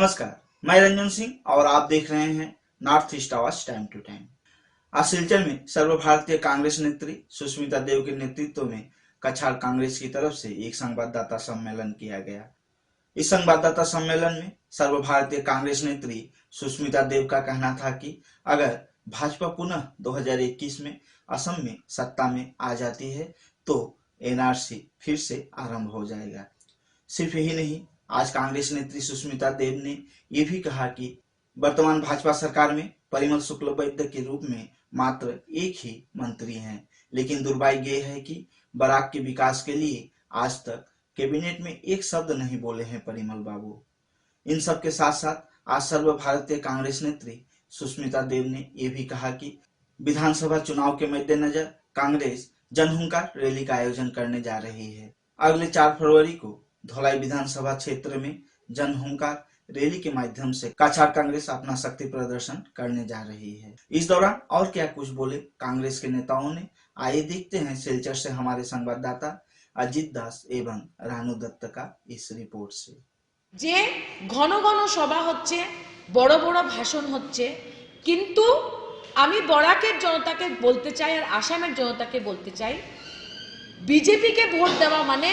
नमस्कार, मैं रंजन सिंह और आप देख रहे हैं नॉर्थ ईस्ट आवाज टाइम टू टाइम। आज सिलचर में सर्वभारतीय कांग्रेस नेत्री सुष्मिता देव के नेतृत्व में कछार कांग्रेस की तरफ से एक संवाददाता सम्मेलन किया गया। इस संवाददाता सम्मेलन में सर्वभारतीय कांग्रेस नेत्री सुष्मिता देव का कहना था कि अगर भाजपा पुनः 2021 में असम में सत्ता में आ जाती है तो एनआरसी फिर से आरंभ हो जाएगा। सिर्फ यही नहीं, आज कांग्रेस नेत्री सुष्मिता देव ने यह भी कहा कि वर्तमान भाजपा सरकार में परिमल शुक्ल वैद्य के रूप में मात्र एक ही मंत्री हैं, लेकिन दुर्भाग्य यह है कि बराक के विकास के लिए आज तक कैबिनेट में एक शब्द नहीं बोले हैं परिमल बाबू। इन सब के साथ साथ आज सर्वभारतीय कांग्रेस नेत्री सुष्मिता देव ने यह भी कहा कि विधानसभा चुनाव के मद्देनजर कांग्रेस जनहुंकार रैली का आयोजन करने जा रही है। अगले 4 फरवरी को धौलाई विधानसभा क्षेत्र में जनहुंकार रैली के माध्यम से कछार कांग्रेस अपना शक्ति प्रदर्शन करने जा रही है। इस दौरान और क्या कुछ बोले कांग्रेस के नेताओं ने, आइए देखते हैं सिलचर से हमारे संवाददाता अजित दास एवं रानू दत्त का इस रिपोर्ट से। যে ঘন ঘন সভা হচ্ছে, বড় বড় ভাষণ হচ্ছে, কিন্তু আমি বরাকের জনতাকে বলতে চাই আর আসামের জনতাকে বলতে চাই, বিজেপিকে ভোট দেওয়া মানে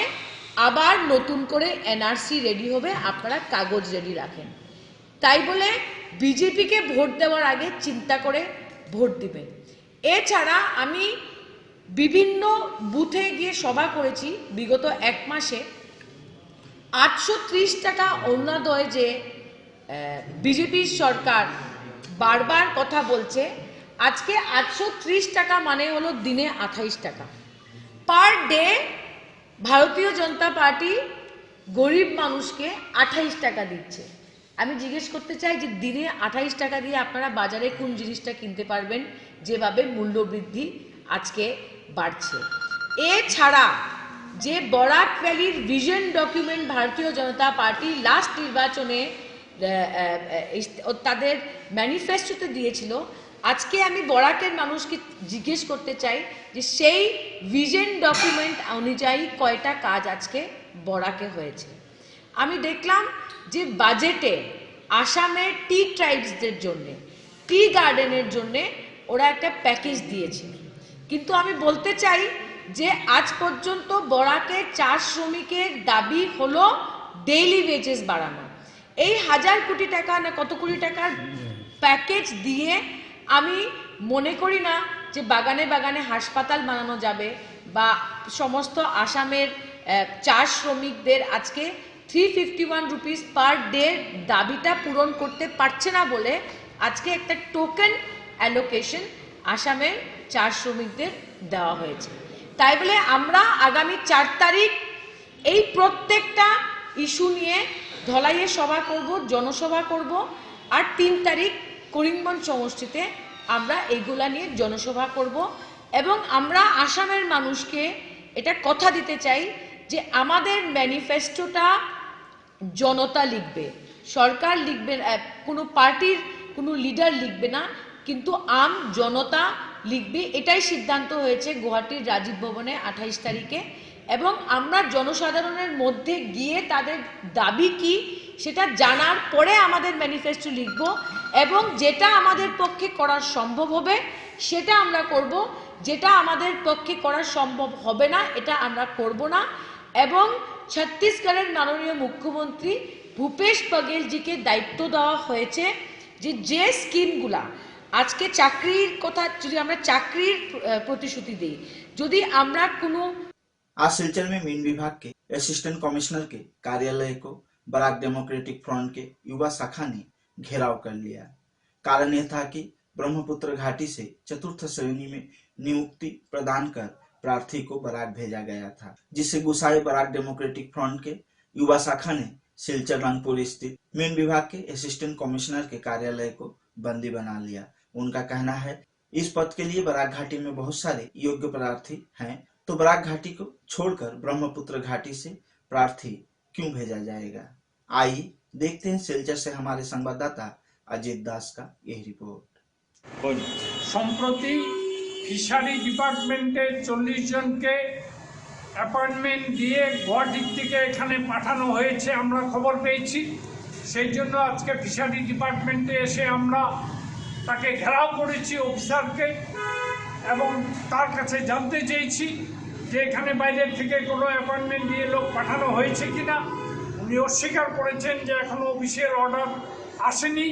আবার নতুন করে এনআরসি রেডি হবে, আপনারা কাগজ রেডি রাখেন। তাই বলে বিজেপিকে ভোট দেওয়ার আগে চিন্তা করে ভোট দিবেন। এছাড়া আমি বিভিন্ন বুথে গিয়ে সভা করেছি বিগত 1 মাসে। 830 টাকা অরুণোদয় যে বিজেপি সরকার বারবার কথা বলছে, আজকে 830 টাকা মানে হলো দিনে 28 টাকা পার ডে। ভারতীয় জনতা পার্টি গরিব মানুষকে 28 টাকা দিচ্ছে। আমি জিজ্ঞেস করতে চাই যে দিনে 28 টাকা দিয়ে আপনারা বাজারে কোন জিনিসটা কিনতে পারবেন, যেভাবে মূল্যবৃদ্ধি আজকে বাড়ছে। এছাড়া যে বরাক ভ্যালির ভিশন ডকুমেন্ট ভারতীয় জনতা পার্টি লাস্ট নির্বাচনে তাদের ম্যানিফেস্টোতে দিয়েছিল, আজকে আমি বরাকের মানুষকে জিজ্ঞেস করতে চাই যে সেই ভিশন ডকুমেন্ট অনুযায়ী কয়টা কাজ আজকে বরাকে হয়েছে। আমি দেখলাম যে বাজেটে আসামের টি ট্রাইবসদের জন্যে, টি গার্ডেনের জন্যে ওরা একটা প্যাকেজ দিয়েছে, কিন্তু আমি বলতে চাই যে আজ পর্যন্ত বরাকের চা শ্রমিকের দাবি হলো ডেইলি ওয়েজেস বাড়ানো। এই 1000 কোটি টাকা না কত কোটি টাকার প্যাকেজ দিয়ে আমি মনে করি না যে বাগানে বাগানে হাসপাতাল বানানো যাবে বা সমস্ত আসামের চা শ্রমিকদের আজকে 351 রুপিস পার ডে দাবিটা পূরণ করতে পারছে না বলে আজকে একটা টোকেন অ্যালোকেশন আসামের চা শ্রমিকদের দেওয়া হয়েছে। তাই বলে আমরা আগামী 4 তারিখ এই প্রত্যেকটা ইস্যু নিয়ে ধলাইয়ে সভা করব, জনসভা করব, আর 3 তারিখ করিমগঞ্জ সমষ্টিতে আমরা এইগুলা নিয়ে জনসভা করব। এবং আমরা আসামের মানুষকে এটা কথা দিতে চাই যে আমাদের ম্যানিফেস্টোটা জনতা লিখবে, সরকার লিখবে, কোনো পার্টির কোনো লিডার লিখবে না, কিন্তু আম জনতা লিখবে। এটাই সিদ্ধান্ত হয়েছে গুয়াহাটির রাজীব ভবনে 28 তারিখে। এবং আমরা জনসাধারণের মধ্যে গিয়ে তাদের দাবি কি সেটা জানার পরে আমাদের ম্যানিফেস্টো লিখব, এবং যেটা আমাদের পক্ষে করা সম্ভব হবে সেটা আমরা করব, যেটা আমাদের পক্ষে করা সম্ভব হবে না এটা আমরা করব না। এবং ছত্তিশগড়ের মাননীয় মুখ্যমন্ত্রী ভূপেশ বঘেলজিকে দায়িত্ব দেওয়া হয়েছে যে যে স্কিমগুলা আজকে চাকরির কথা, যদি আমরা চাকরির প্রতিশ্রুতি দিই, যদি আমরা কোনো आज सिलचर में मीन विभाग के असिस्टेंट कमिश्नर के कार्यालय को बराक डेमोक्रेटिक फ्रंट के युवा शाखा ने घेराव कर लिया। कारण यह था कि ब्रह्मपुत्र घाटी से चतुर्थ श्रेणी में नियुक्ति प्रदान कर प्रार्थी को बराक भेजा गया था, जिससे गुस्साए बराक डेमोक्रेटिक फ्रंट के युवा शाखा ने सिलचर रंगपुर स्थित मीन विभाग के असिस्टेंट कमिश्नर के कार्यालय को बंदी बना लिया। उनका कहना है इस पद के लिए बराक घाटी में बहुत सारे योग्य प्रार्थी हैं, तो बराक घाटी को छोड़कर ब्रह्मपुत्र घाटी से प्रार्थी क्यों भेजा जाएगा। आइए देखते हैं सिलचर से हमारे संवाददाता अजित दास का यह रिपोर्ट। সম্প্রতি ফিশারি ডিপার্টমেন্টে 40 জনকে অ্যাপয়েন্টমেন্ট দিয়ে গুয়াহাটি থেকে এখানে পাঠানো হয়েছে আমরা খবর পেয়েছি। সেই জন্য আজকে ফিশারি ডিপার্টমেন্টে এসে আমরা তাকে ঘেরাও করেছি অফিসারকে, এবং তার কাছে জানতে চেয়েছি যে এখানে বাইরের থেকে কোনো অ্যাপয়েন্টমেন্ট দিয়ে লোক পাঠানো হয়েছে কিনা। উনি অস্বীকার করেছেন যে এখনো অফিসের অর্ডার আসেনি,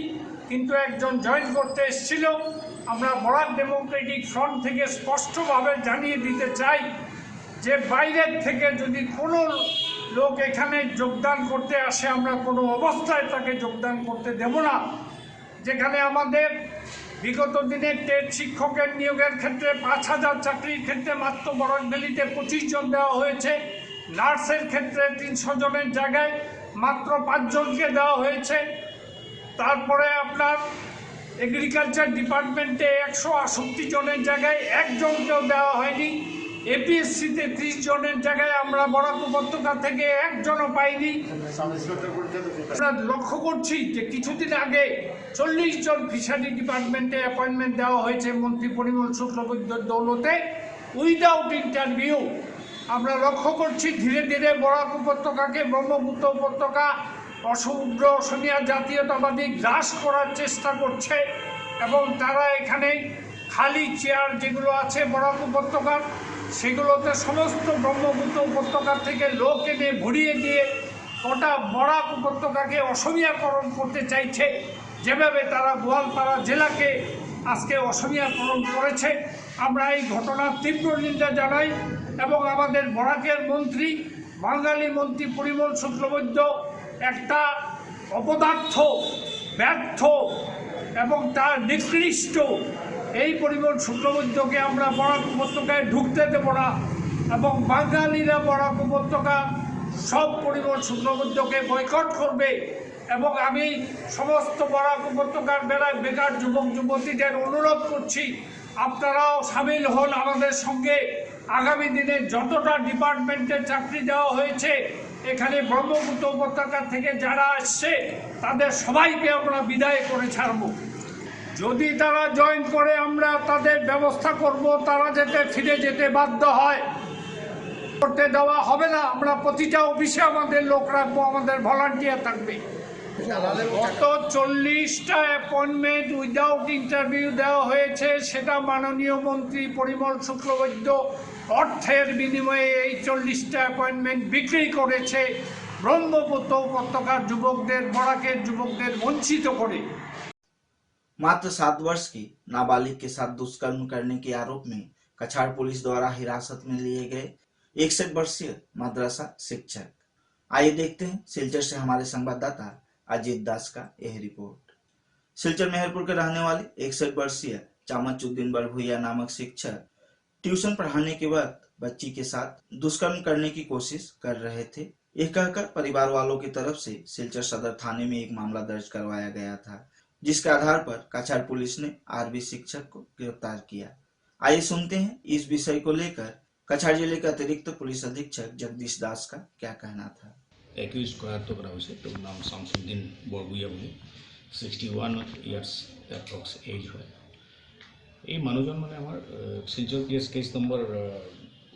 কিন্তু একজন জয়েন করতে এসেছিল। আমরা বরাক ডেমোক্রেটিক ফ্রন্ট থেকে স্পষ্টভাবে জানিয়ে দিতে চাই যে বাইরের থেকে যদি কোনো লোক এখানে যোগদান করতে আসে, আমরা কোনো অবস্থায় তাকে যোগদান করতে দেব না। যেখানে আমাদের বিগত দিনে টেট শিক্ষকের নিয়োগের ক্ষেত্রে 5,000 চাকরির ক্ষেত্রে মাত্র বরাকভ্যালিতে 25 জন দেওয়া হয়েছে, নার্সের ক্ষেত্রে 300 জনের জায়গায় মাত্র 5 জনকে দেওয়া হয়েছে। তারপরে আপনার এগ্রিকালচার ডিপার্টমেন্টে 168 জনের জায়গায় 1 জনকেও দেওয়া হয়নি। এপিএসসিতে 30 জনের জায়গায় আমরা বরাক উপত্যকা থেকে 1 জনও পাইনি। আমরা লক্ষ্য করছি যে কিছুদিন আগে 40 জন ফিশারি ডিপার্টমেন্টে অ্যাপয়েন্টমেন্ট দেওয়া হয়েছে মন্ত্রী পরিমল শুক্লবৈদ্যর দৌলতে উইদাউট ইন্টারভিউ। আমরা লক্ষ্য করছি ধীরে ধীরে বরাক উপত্যকাকে, ব্রহ্মপুত্র উপত্যকা অশুভ্র অসমীয়া জাতীয়তাবাদী গ্রাস করার চেষ্টা করছে, এবং তারা এখানে খালি চেয়ার যেগুলো আছে বরাক উপত্যকার, সেগুলোতে সমস্ত ব্রহ্মপুত্র উপত্যকার থেকে লোক এনে ভরিয়ে দিয়ে গোটা বরাক উপত্যকাকে অসমীয়াকরণ করতে চাইছে, যেভাবে তারা গোয়ালপাড়া জেলাকে আজকে অসমীয়াকরণ করেছে। আমরা এই ঘটনার তীব্র নিন্দা জানাই, এবং আমাদের বরাকের মন্ত্রী, বাঙালি মন্ত্রী পরিমল শুক্লবৈদ্য একটা অপদার্থ, ব্যর্থ এবং তার নিকৃষ্ট এই পরিমল শুক্লবৈদ্যকে আমরা বরাক উপত্যকায় ঢুকতে দেব না, এবং বাঙালিরা বরাক উপত্যকা সব পরিমল শুক্লবৈদ্যকে বয়কট করবে। এবং আমি সমস্ত বরাক উপত্যকার বেকার যুবক যুবতীদের অনুরোধ করছি, আপনারাও সামিল হন আমাদের সঙ্গে। আগামী দিনে যতটা ডিপার্টমেন্টে চাকরি দেওয়া হয়েছে, এখানে ব্রহ্মপুত্র উপত্যকা থেকে যারা আসছে তাদের সবাইকে আমরা বিদায় করে ছাড়ব। যদি তারা জয়েন করে আমরা তাদের ব্যবস্থা করব, তারা যাতে ফিরে যেতে বাধ্য হয়, করতে দেওয়া হবে না। আমরা প্রতিটা অফিসে আমাদের লোক রাখবো, আমাদের ভলান্টিয়ার থাকবে। গত 40টা অ্যাপয়েন্টমেন্ট উইদাউট ইন্টারভিউ দেওয়া হয়েছে, সেটা মাননীয় মন্ত্রী পরিমল শুক্লবৈদ্য অর্থের বিনিময়ে এই 40টা অ্যাপয়েন্টমেন্ট বিক্রি করেছে ব্রহ্মপুত্র উপত্যকার যুবকদের, বরাকের যুবকদের বঞ্চিত করে। मात्र 7 वर्ष की नाबालिग के साथ दुष्कर्म करने के आरोप में कछाड़ पुलिस द्वारा हिरासत में लिए गए 61 वर्षीय मदरसा शिक्षक। आइए देखते हैं सिलचर से हमारे संवाददाता अजीत दास का यह रिपोर्ट। सिलचर मेहरपुर के रहने वाले 61 वर्षीय चामचुद्दीन बड़भुइया नामक शिक्षक ट्यूशन पढ़ाने के वक्त बच्ची के साथ दुष्कर्म करने की कोशिश कर रहे थे। यह कहकर परिवार वालों की तरफ से सिलचर सदर थाने में एक मामला दर्ज करवाया गया था, जिसके आधार पर कछाड़ पुलिस ने आरबी शिक्षक को गिरफ्तार किया। आइए सुनते हैं इस विषय को लेकर कछाड़ जिले के अतिरिक्त पुलिस अधीक्षक जगदीश दास का क्या कहना था। একিউজ কৰায়ত্ব কৰা হৈছে। তেওঁৰ নাম শামছুদ্দিন বৰভূঞা বুলি, 61 ইয়াৰ্ছ এপ্ৰক্স এজ হয়। এই মানুহজন মানে আমাৰ শিলচৰ কেছ নম্বৰ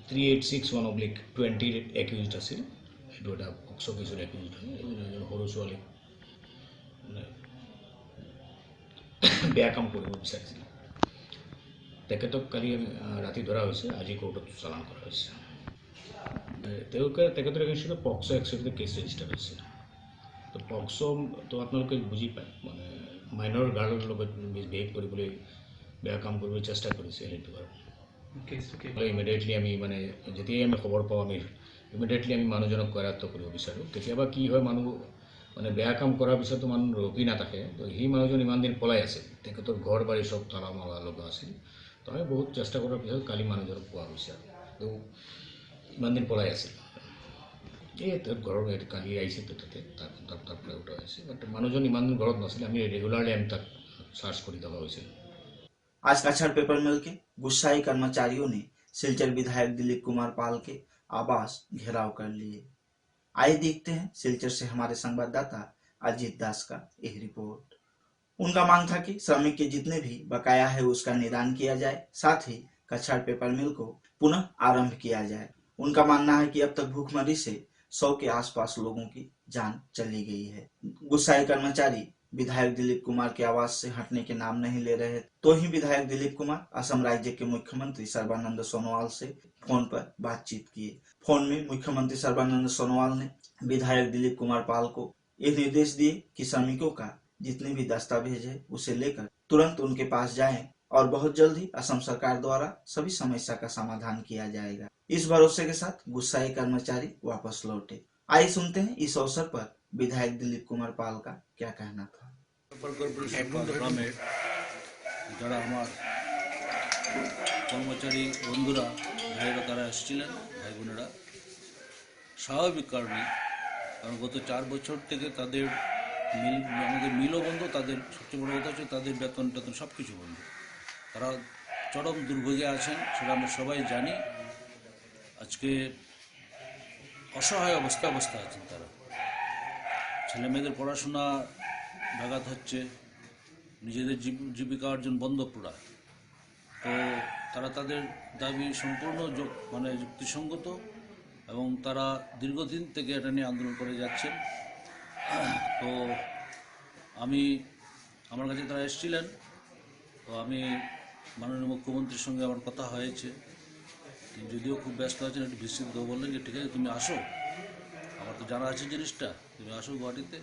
3861/20 একিউজড আছিল। এইটো এটা পক্সো কেছৰ একিউজড হয়। এজন সৰু ছোৱালী মানে বেয়া কাম কৰিব বিচাৰিছিল। তেখেতক কালি ৰাতি ধৰা হৈছে, আজি কোৰ্টত চালান কৰা হৈছে। তেখেতৰ এগেইনষ্টত পক্সো এক্সেপ্টে কেছ ৰেজিষ্টাৰ হৈছে। তো পক্সো তো আপোনালোকে বুজি পায়, মানে মাইনৰ গাৰ্লৰ লগত মিছবিহেভ কৰিবলৈ, বেয়া কাম কৰিবলৈ চেষ্টা কৰিছে। সেইটো আৰু ইমিডিয়েটলি আমি মানে যেতিয়াই আমি খবৰ পাওঁ, আমি ইমিডিয়েটলি আমি মানুহজনক কৰায়ত্ব কৰিব বিচাৰোঁ। কেতিয়াবা কি হয়, মানুহ মানে বেয়া কাম কৰাৰ পিছতো মানুহ ৰখি নাথাকে। তো সেই মানুহজন ইমান দিন পলাই আছিল, তেখেতৰ ঘৰ বাৰী চব তালা মাৰা লগা আছিল। তো আমি বহুত চেষ্টা কৰাৰ পিছত কালি মানুহজনক পোৱা হৈছে। তো ইমান দিন পলাই আছিল, এই ঘৰৰ কালি আহিছে, তাতে তাৰ পৰা উঠোৱা হৈছে। বাট মানুহজন ইমান দিন ঘৰত নাছিলে, আমি ৰেগুলাৰলি আমি তাক চাৰ্চ কৰি থকা হৈছিল। आज कछाड़ पेपर मिल के गुस्साई कर्मचारियों ने सिलचर विधायक दिलीप कुमार पाल के आवास घेराव कर लिए। आइए देखते हैं सिलचर से हमारे संवाददाता अजीत दास का यह रिपोर्ट। उनका मांग था कि श्रमिक के जितने भी बकाया है उसका निदान किया जाए, साथ ही कछाड़ पेपर मिल को पुनः आरंभ किया जाए। उनका मानना है कि अब तक भूखमरी से 100 के आसपास लोगों की जान चली गई है। गुस्साए कर्मचारी विधायक दिलीप कुमार के आवास से हटने के नाम नहीं ले रहे, तो ही विधायक दिलीप कुमार असम राज्य के मुख्यमंत्री सर्बानंद सोनोवाल से फोन पर बातचीत किए। फोन में मुख्यमंत्री सर्बानंद सोनोवाल ने विधायक दिलीप कुमार पाल को ये निर्देश दिए कि श्रमिकों का जितने भी दस्तावेज है उसे लेकर तुरंत उनके पास जाएं और बहुत जल्द ही असम सरकार द्वारा सभी समस्या का समाधान किया जाएगा। इस भरोसे के साथ गुस्साए कर्मचारी वापस लौटे। आइए सुनते हैं इस अवसर पर विधायक दिलीप कुमार पाल का क्या कहना था। গ্রামের যারা আমার কর্মচারী বন্ধুরা ভাইয়েরা তারা এসেছিলেন, ভাই বোনেরা, স্বাভাবিক কারণে, কারণ গত 4 বছর থেকে তাদের আমাদের মিলও বন্ধ, তাদের সবচেয়ে বড় কথা হচ্ছে তাদের বেতন টেতন সব কিছু বন্ধ। তারা চরম দুর্ভোগে আছেন, সেটা আমরা সবাই জানি। আজকে অসহায় অবস্থা আছেন তারা। ছেলে মেয়েদের পড়াশোনা ব্যাঘাত হচ্ছে, নিজেদের জীবিকা অর্জন বন্ধ পুরা। তো তারা তাদের দাবি সম্পূর্ণ যুক্তিসঙ্গত এবং তারা দীর্ঘদিন থেকে এটা নিয়ে আন্দোলন করে যাচ্ছেন। তো আমার কাছে তারা এসেছিলেন, তো আমি মাননীয় মুখ্যমন্ত্রীর সঙ্গে আমার কথা হয়েছে। তিনি যদিও খুব ব্যস্ত আছেন, একটু বিস্তৃত বললেন যে ঠিক আছে তুমি আসো, আমার তো জানা আছে জিনিসটা, তুমি আসো গুয়াহাটিতে,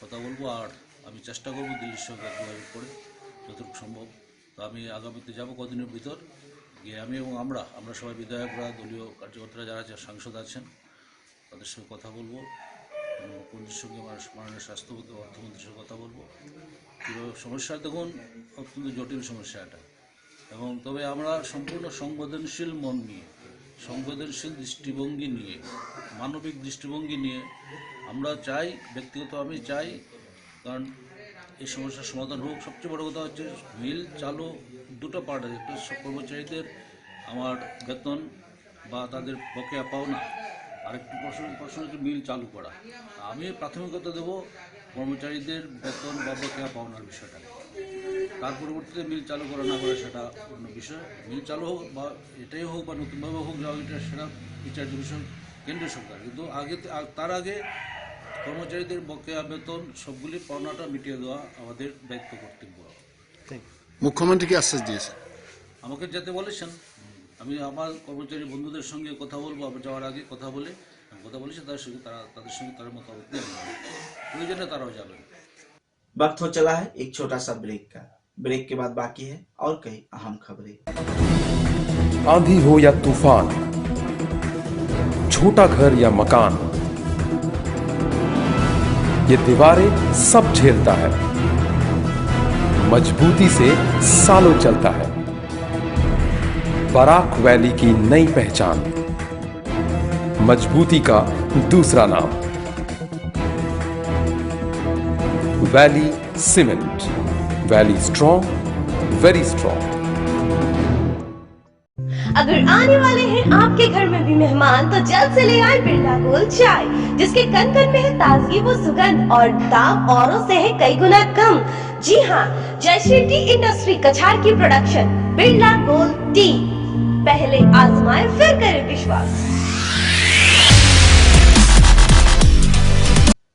কথা বলবো। আর আমি চেষ্টা করবো দিল্লির সঙ্গে যোগাযোগ করে যতটুকু সম্ভব। তো আমি আগামীতে যাব কদিনের ভিতর গিয়ে আমি এবং আমরা সবাই বিধায়করা, দলীয় কার্যকর্তারা যারা সাংসদ আছেন তাদের সঙ্গে কথা বলবো, মুখ্যমন্ত্রীর সঙ্গে মাননীয় স্বাস্থ্যমন্ত্রী অর্থমন্ত্রীর সঙ্গে কথা বলবো। কীভাবে সমস্যা, দেখুন অত্যন্ত জটিল সমস্যা এটা, এবং তবে আমরা সম্পূর্ণ সংবেদনশীল মন নিয়ে, সংবেদনশীল দৃষ্টিভঙ্গি নিয়ে, মানবিক দৃষ্টিভঙ্গি নিয়ে আমরা চাই, ব্যক্তিগত আমি চাই, কারণ এই সমস্যার সমাধান হোক। সবচেয়ে বড় কথা হচ্ছে মিল চালু দুটো পার্ট আছে, একটা কর্মচারীদের আমার বেতন বা তাদের বকেয়া পাওনা, আরেকটি প্রশ্ন হচ্ছে মিল চালু করা। আমি প্রাথমিকতা দেব কর্মচারীদের বেতন বা বকেয়া পাওনার বিষয়টা, তার পরবর্তীতে মিল চালু করা না করে সেটা অন্য বিষয়। মিল চালু হোক বা এটাই হোক বা নতুনভাবে হোক, যাও এটা সেটা বিচার্য বিষয় কেন্দ্রীয় সরকার, কিন্তু তার আগে কর্মচারীদের বকেয়া বেতন সবগুলি পাওনাটা মিটিয়ে দেওয়া আমাদের দায়িত্ব, কর্তব্য। মুখ্যমন্ত্রী কি আশ্বাস দিয়েছে? আমাকে যেতে বলেছেন, আমি আমার কর্মচারী বন্ধুদের সঙ্গে কথা বলবো, আবার যাওয়ার আগে কথা বলেছি তাদের সঙ্গে তার মতামত নিয়ে প্রয়োজনে তারাও যাবেন। वक्त हो चला है एक छोटा सा ब्रेक का। ब्रेक के बाद बाकी है और कई अहम खबरें। आंधी हो या तूफान, छोटा घर या मकान, ये दीवारें सब झेलता है, मजबूती से सालों चलता है। बराक वैली की नई पहचान, मजबूती का दूसरा नाम, valley cement. Valley strong, very strong. अगर आने वाले हैं आपके घर में भी मेहमान, तो जल्द से ले आए बिरला गोल्ड चाय, जिसके कन कन में है ताजगी वो सुगंध और दाम औरों से है कई गुना कम। जी हाँ, जयश्री टी इंडस्ट्री कछार की प्रोडक्शन बिरला गोल्ड टी, पहले आजमाए फिर करें विश्वास।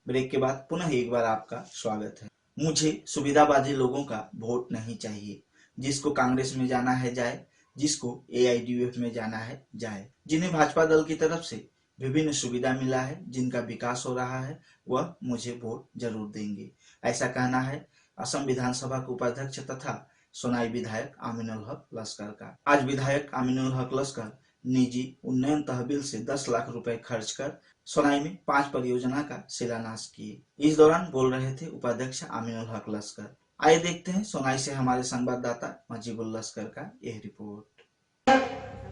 ब्रेक के बाद पुनः एक बार आपका स्वागत है। मुझे सुविधावादी लोगों का वोट नहीं चाहिए। जिसको कांग्रेस में जाना है जाए, जिसको AIDUF में जाना है जाए। जिन्हें भाजपा दल की तरफ से विभिन्न सुविधा मिला है, जिनका विकास हो रहा है, वह मुझे वोट जरूर देंगे। ऐसा कहना है असम विधानसभा के उपाध्यक्ष तथा सोनाई विधायक आमिनुल हक लस्कर का। आज विधायक आमिनुल हक लस्कर निजी उन्नयन तहसील से 10 लाख रुपए खर्च कर सोनाई में 5 परियोजना का शिलान्यास किए। इस दौरान बोल रहे थे उपाध्यक्ष आमिनुल हक लस्कर। आइए देखते हैं सोनाई से हमारे संवाददाता मजीबुल लस्कर का यह रिपोर्ट।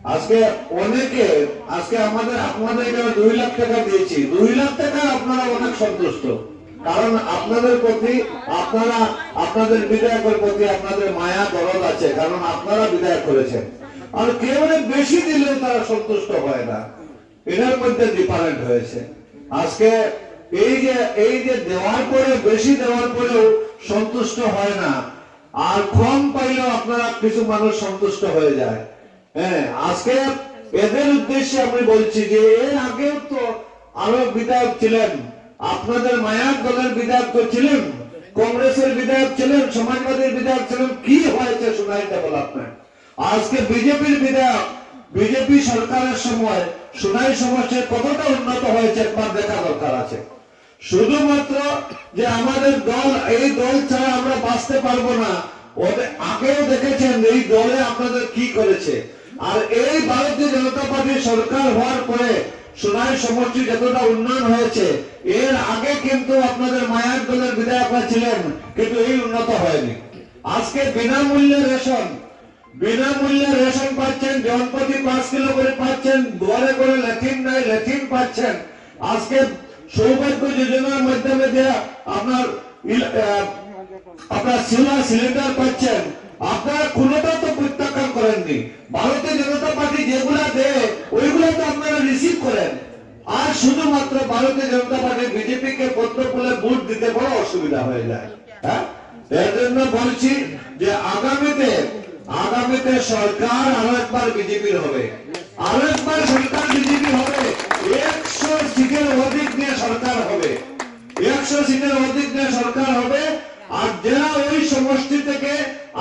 আজকে অনেকে আমাদের আপনাদের এখানে 2 লাখ টাকা দিয়েছি, 2 লাখ টাকা আপনারা অনেক সন্তুষ্ট, কারণ আপনাদের প্রতি আপনাদের বিধায়কের প্রতি আপনাদের মায়া দরদ আছে, কারণ আপনারা বিধায়ক করেছেন। আর কেউ বেশি দিলেও তারা সন্তুষ্ট হয় না, এটার মধ্যে ডিফারেন্ট হয়েছে। আজকে এই যে দেওয়ার পরে, বেশি দেওয়ার পরেও সন্তুষ্ট হয় না, আর কম পাইলেও আপনারা কিছু মানুষ সন্তুষ্ট হয়ে যায়। হ্যাঁ, আজকে এদের উদ্দেশ্যে আমি বলছি যে এর আগেও তো আরো বিধায়ক ছিলেন, আপনাদের মায়ার দলের বিধায়ক তো ছিলেন, কংগ্রেসের বিধায়ক ছিলেন, সমাজবাদীর বিধায়ক ছিলেন, কি হয়েছে সোনাই ডেভেলপমেন্ট? আজকে বিজেপির বিধায়ক, বিজেপি সরকারের সময় সোনাই সমস্যা কতটা উন্নত হয়েছে একবার দেখা দরকার আছে। শুধুমাত্র যে আমাদের দল, এই দল ছাড়া আমরা বাঁচতে পারবো না, ওদের আগেও দেখেছেন এই দলে আপনাদের কি করেছে। আর এই ভারতীয় জনতা পার্টির সরকার হওয়ার পরে সোনাই সমষ্টি যতটা উন্নয়ন হয়েছে, এর আগে কিন্তু আপনাদের মায়ার দলের বিধায়করা ছিলেন, কিন্তু এই উন্নত হয়নি। আজকে বিনামূল্যে রেশন পাচ্ছেন, জনপ্রতি 5 কিলো করে পাচ্ছেন, ঘরে করে ল্যাট্রিন নাই, ল্যাট্রিন পাচ্ছেন। আজকে সৌভাগ্য যোজনার মাধ্যমে যে আপনার সিলিন্ডার পাচ্ছেন, আপনারা কোনোটা তো প্রত্যাখ্যান করেননি। ভারতীয় জনতা পার্টি যেগুলা দেয় ওইগুলো তো আপনারা রিসিভ করেন। আর শুধুমাত্র ভারতীয় জনতা পার্টি বিজেপিকে পত্র বলে ভোট দিতে বড় অসুবিধা হয়ে যায়। হ্যাঁ, এর জন্য বলছি যে আগামীতে সরকার আরো একবার বিজেপির হবে, আরো একবার সরকার বিজেপি হবে। 100 সিটের অধিক নিয়ে সরকার হবে, 100 সিটের অধিক নিয়ে সরকার হবে। আর যারা ওই সমষ্টি থেকে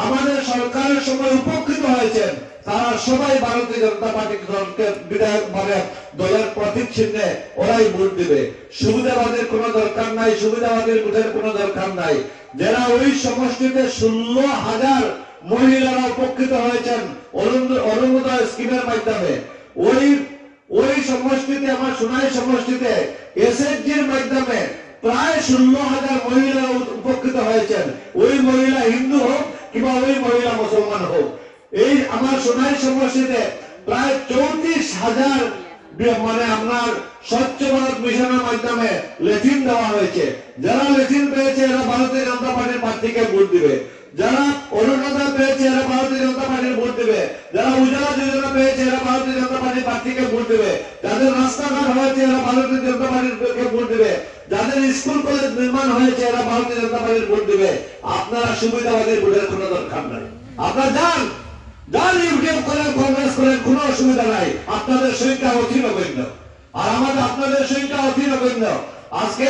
আমাদের সরকারের সময় উপকৃত হয়েছেন, তারা সবাই ভারতীয় জনতা পার্টির দলকে বিধায়ক মানে দলের প্রতীক চিহ্নে ওরাই ভোট দিবে। সুবিধাবাদের কোনো দরকার নাই, সুবিধাবাদের ভোটের কোনো দরকার নাই। যারা ওই সমষ্টিতে 16,000 মহিলারা উপকৃত হয়েছেন অরুণোদয় স্কিমের মাধ্যমে, ওই সমষ্টিতে, আমার সোনাই সমষ্টিতে এসএসজির মাধ্যমে প্রায় 16,000 মহিলা উপকৃত হয়েছেন। ওই মহিলা হিন্দু হোক কিংবা ওই মহিলা মুসলমান হোক, এই আমার সোনাই সমষ্টিতে প্রায় 34,000 মানে আপনার স্বচ্ছ ভারত মিশনের মাধ্যমে ল্যাট্রিন দেওয়া হয়েছে। যারা ল্যাট্রিন পেয়েছে এরা ভারতীয় জনতা পার্টির প্রার্থীকে ভোট দিবে, যারা অরুণোদয় পেয়েছে এরা ভারতীয় জনতা পার্টির ভোট দিবে, যারা উজালা যোজনা পেয়েছে এরা ভারতীয় জনতা পার্টির প্রার্থীকে ভোট দিবে, যাদের রাস্তাঘাট হয়েছে এরা ভারতীয় জনতা পার্টির ভোট দিবে, যাদের স্কুল কলেজ নির্মাণ হয়েছে এরা ভারতীয় জনতা পার্টির ভোট দিবে। আপনারা সুবিধাবাদের ভোটের কোনো দরকার নাই। আপনারা যান ইউটিউব করেন, কংগ্রেস করেন, কোনো অসুবিধা নাই। আপনাদের সংখ্যা অতি নগণ্য, আর আপনাদের সংখ্যা অতি নগণ্য। আজকে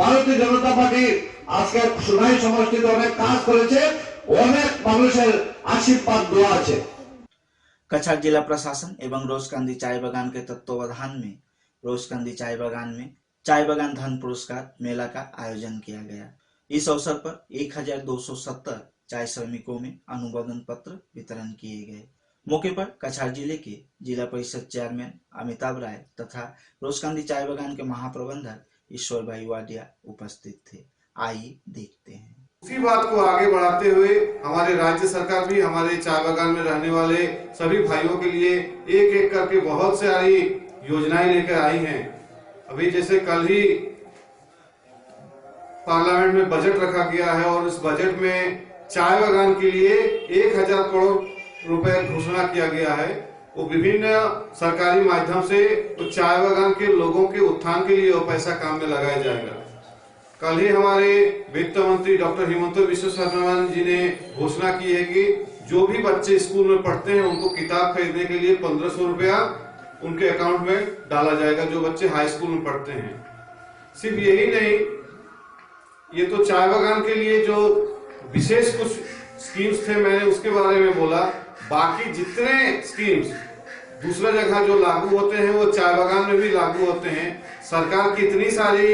ভারতীয় জনতা পার্টি আজকে সোনাই সমষ্টিতে অনেক কাজ করেছে, অনেক মানুষের আশীর্বাদ দোয়া আছে। कछार जिला प्रशासन एवं रोजकांदी चाय बागान के तत्वावधान में रोजकांदी चाय बागान में चाय बागान धन पुरस्कार मेला का आयोजन किया गया। इस अवसर पर 1270 चाय श्रमिकों में अनुमोदन पत्र वितरण किए गए। मौके पर कछार जिले के जिला परिषद चेयरमैन अमिताभ राय तथा रोजकांदी चाय बागान के महाप्रबंधक ईश्वर भाई वाडिया उपस्थित थे। आइए देखते हैं। उसी बात को आगे बढ़ाते हुए हमारे राज्य सरकार भी हमारे चाय बागान में रहने वाले सभी भाइयों के लिए एक एक करके बहुत सारी योजनाएं लेकर आई हैं। अभी जैसे कल ही पार्लियामेंट में बजट रखा गया है और इस बजट में चाय बागान के लिए 1,000 करोड़ रुपए घोषणा किया गया है। वो विभिन्न सरकारी माध्यम से चाय बागान के लोगों के उत्थान के लिए वो पैसा काम में लगाया जाएगा। कल ही हमारे वित्त मंत्री डॉक्टर हिमंत बिस्वा शर्मा जी ने घोषणा की है कि जो भी बच्चे स्कूल में पढ़ते हैं उनको किताब खरीदने के लिए 1,500 रुपया उनके अकाउंट में डाला जाएगा, जो बच्चे हाई स्कूल में पढ़ते हैं। सिर्फ यही नहीं, ये तो चाय बागान के लिए जो विशेष कुछ स्कीम्स थे मैंने उसके बारे में बोला। बाकी जितने स्कीम्स दूसरा जगह जो लागू होते हैं वो चाय बागान में भी लागू होते हैं। सरकार की इतनी सारी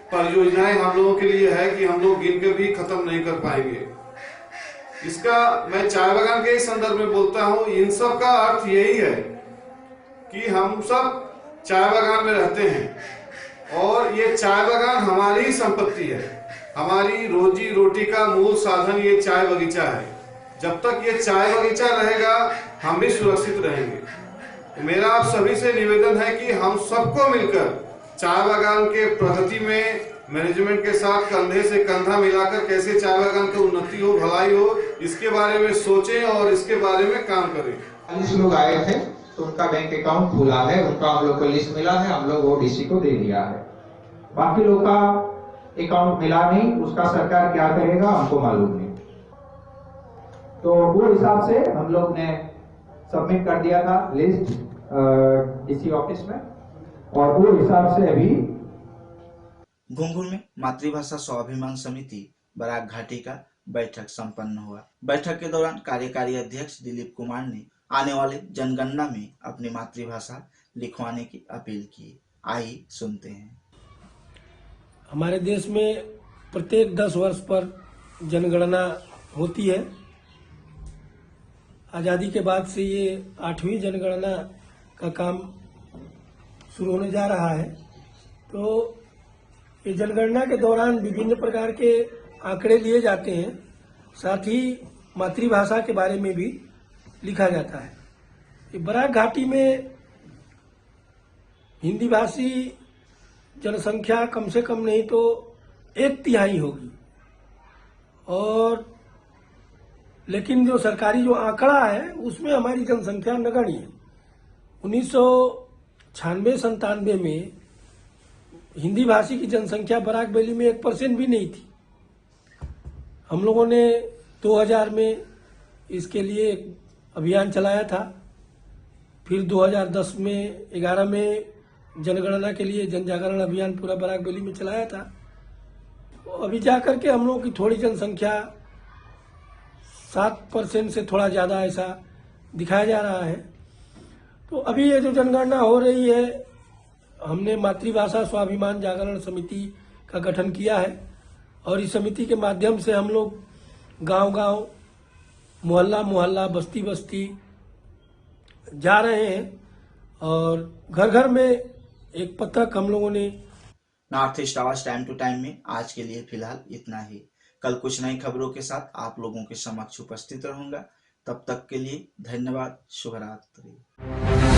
परियोजनाएं हम लोगों के लिए है कि हम लोग गिन के भी खत्म नहीं कर पाएंगे। इसका मैं चाय बागान के संदर्भ में बोलता हूं, इन सब का अर्थ यही है कि हम सब चाय बागान में रहते हैं और ये चाय बागान हमारी संपत्ति है। हमारी रोजी रोटी का मूल साधन ये चाय बगीचा है। जब तक ये चाय बगीचा रहेगा हम भी सुरक्षित रहेंगे। तो मेरा आप सभी से निवेदन है कि हम सबको मिलकर चाय बागान के प्रगति में मैनेजमेंट के साथ कंधे से कंधा मिलाकर कैसे चाय बागान की उन्नति हो, भलाई हो, इसके बारे में सोचें और इसके बारे में काम करें। 40 लोग आए थे तो उनका बैंक अकाउंट खुला है, उनका हम लोग को लिस्ट मिला है, हम लोग वो डीसी को दे दिया है। बाकी लोग का अकाउंट मिला नहीं, उसका सरकार क्या करेगा हमको मालूम नहीं। तो वो हिसाब से हम लोग ने सबमिट कर दिया था लिस्ट डीसी ऑफिस में। और वो हिसाब से अभी घुंघुर में मातृभाषा स्वाभिमान समिति बराक घाटी का बैठक संपन्न हुआ। बैठक के दौरान कार्यकारी अध्यक्ष दिलीप कुमार ने आने वाले जनगणना में अपनी मातृभाषा लिखवाने की अपील की। आइए सुनते हैं। हमारे देश में प्रत्येक 10 वर्ष पर जनगणना होती है। आज़ादी के बाद से ये 8वीं जनगणना का काम शुरू होने जा रहा है। तो ये जनगणना के दौरान विभिन्न प्रकार के आंकड़े लिए जाते हैं, साथ ही मातृभाषा के बारे में भी लिखा जाता है। ये बराक घाटी में हिंदी भाषी जनसंख्या कम से कम नहीं तो 1/3 होगी, और लेकिन जो सरकारी जो आंकड़ा है उसमें हमारी जनसंख्या नगण्य है। 1996-97 में हिंदी भाषी की जनसंख्या बराक वैली में 1% भी नहीं थी। हम लोगों ने 2000 में इसके लिए एक अभियान चलाया था, फिर 2010 में 11 में जनगणना के लिए जनजागरण अभियान पूरा बराक वैली में चलाया था। तो अभी जाकर के हम लोगों की थोड़ी जनसंख्या 7% से थोड़ा ज़्यादा ऐसा दिखाया जा रहा है। तो अभी ये जो जनगणना हो रही है, हमने मातृभाषा स्वाभिमान जागरण समिति का गठन किया है, और इस समिति के माध्यम से हम लोग गांव-गांव, मोहल्ला-मोहल्ला, बस्ती-बस्ती जा रहे हैं, और घर-घर में एक पत्रक हम लोगों ने। नॉर्थ ईस्ट आवाज टाइम टू टाइम में आज के लिए फिलहाल इतना ही। कल कुछ नई खबरों के साथ आप लोगों के समक्ष उपस्थित रहूंगा। तब तक के लिए धन्यवाद। शुभ रात्रि।